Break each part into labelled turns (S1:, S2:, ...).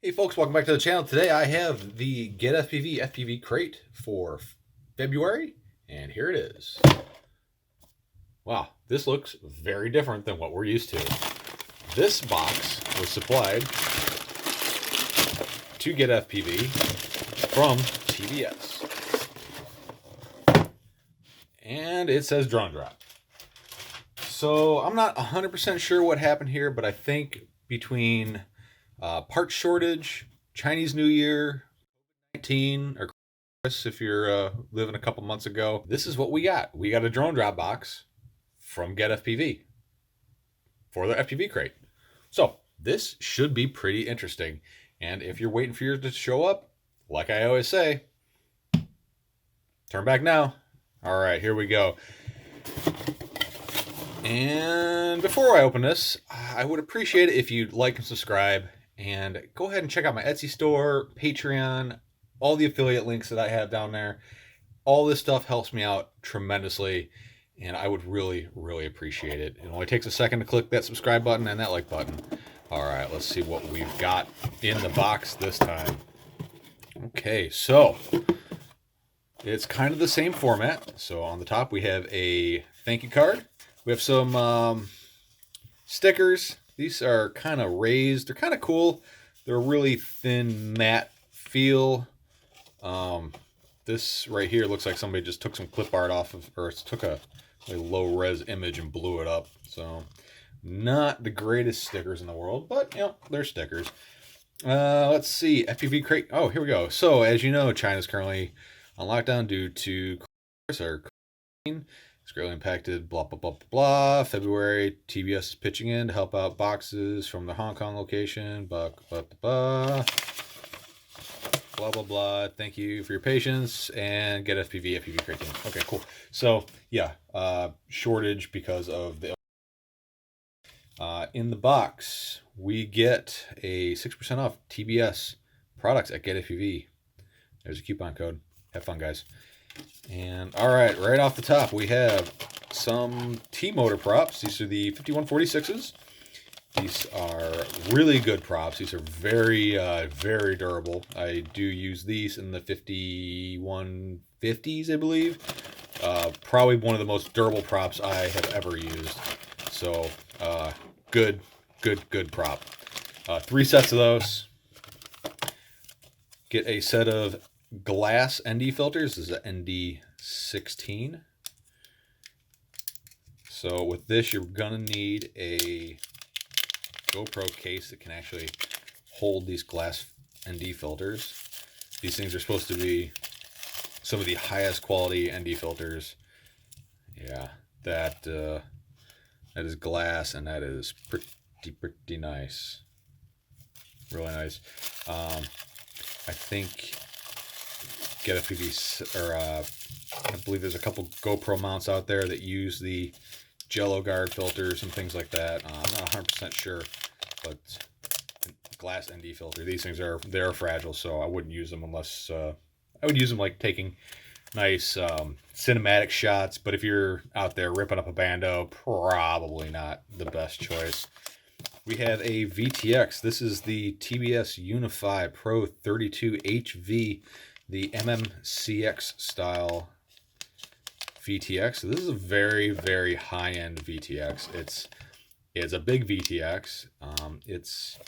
S1: Hey folks, welcome back to the channel. Today I have the GetFPV FPV Crate for February, and here it is. Wow, this looks very different than what we're used to. This box was supplied to GetFPV from TBS, and it says drone drop. So I'm not 100% sure what happened here, but I think between part shortage, Chinese New Year, 19, or if you're living a couple months ago, this is what we got. We got a drone drop box from GetFPV for the FPV crate. So this should be pretty interesting. And if you're waiting for yours to show up, like I always say, turn back now. All right, here we go. And before I open this, I would appreciate it if you'd like and subscribe, and go ahead and check out my Etsy store, Patreon, all the affiliate links that I have down there. All this stuff helps me out tremendously, and I would really, really appreciate it. It only takes a second to click that subscribe button and that like button. All right, let's see what we've got in the box this time. Okay, so it's kind of the same format. So on the top we have a thank you card. We have some stickers. These are kind of raised. They're kind of cool. They're a really thin, matte feel. This right here looks like somebody just took some clip art off of, or took a low-res image and blew it up. So not the greatest stickers in the world, but you know, they're stickers. Let's see, FPV Crate. Oh, here we go. So as you know, China's currently on lockdown due to COVID. It's greatly impacted, blah, blah, blah, blah, blah. February, TBS is pitching in to help out boxes from the Hong Kong location. Blah, blah, blah, blah, blah, blah. Thank you for your patience, and GetFPV, FPV Crate team. Okay, cool. So, yeah, shortage because of the... in the box, we get a 6% off TBS products at GetFPV. There's a coupon code. Have fun, guys. And all right off the top, we have some T-motor props. These are the 5146s. These are really good props. These are very, very durable. I do use these in the 5150s, I believe. Probably one of the most durable props I have ever used. So, good prop. 3 sets of those. Get a set of glass ND filters. This is an ND16. So with this, you're gonna need a GoPro case that can actually hold these glass ND filters. These things are supposed to be some of the highest quality ND filters. Yeah, that is glass, and that is pretty nice. Really nice. I think GetFPV, or I believe there's a couple GoPro mounts out there that use the Jello Guard filters and things like that. I'm not 100% sure, but glass ND filter. These things they're fragile, so I wouldn't use them unless I would use them like taking nice cinematic shots. But if you're out there ripping up a bando, probably not the best choice. We have a VTX. This is the TBS Unify Pro 32 HV, the MMCX style VTX. So this is a very, very high-end VTX. It's a big VTX. It's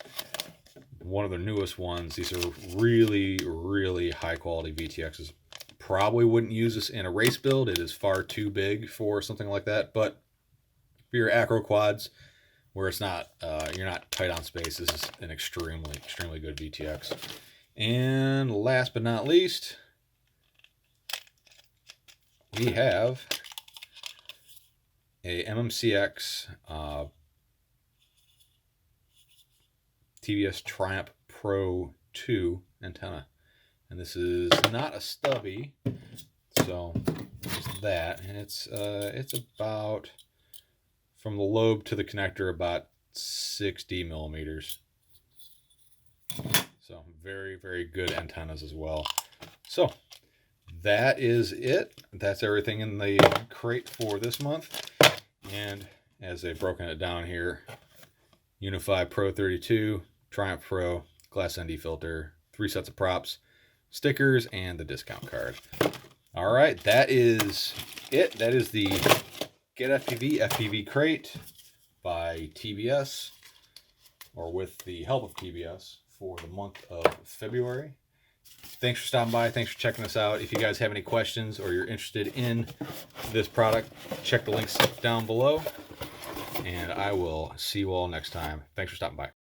S1: one of the newest ones. These are really, really high-quality VTXs. Probably wouldn't use this in a race build. It is far too big for something like that. But for your acro quads, where it's not you're not tight on space, this is an extremely, extremely good VTX. And last but not least, we have a MMCX TBS Triumph Pro 2 antenna. And this is not a stubby, so it's that. And it's about, from the lobe to the connector, about 60 millimeters. So very, very good antennas as well. So that is it. That's everything in the crate for this month. And as they've broken it down here, Unify Pro 32, Triumph Pro, glass ND filter, 3 sets of props, stickers, and the discount card. All right, that is it. That is the GetFPV FPV Crate by TBS, or with the help of TBS, for the month of February. Thanks for stopping by. Thanks for checking us out. If you guys have any questions or you're interested in this product, check the links down below. And I will see you all next time. Thanks for stopping by.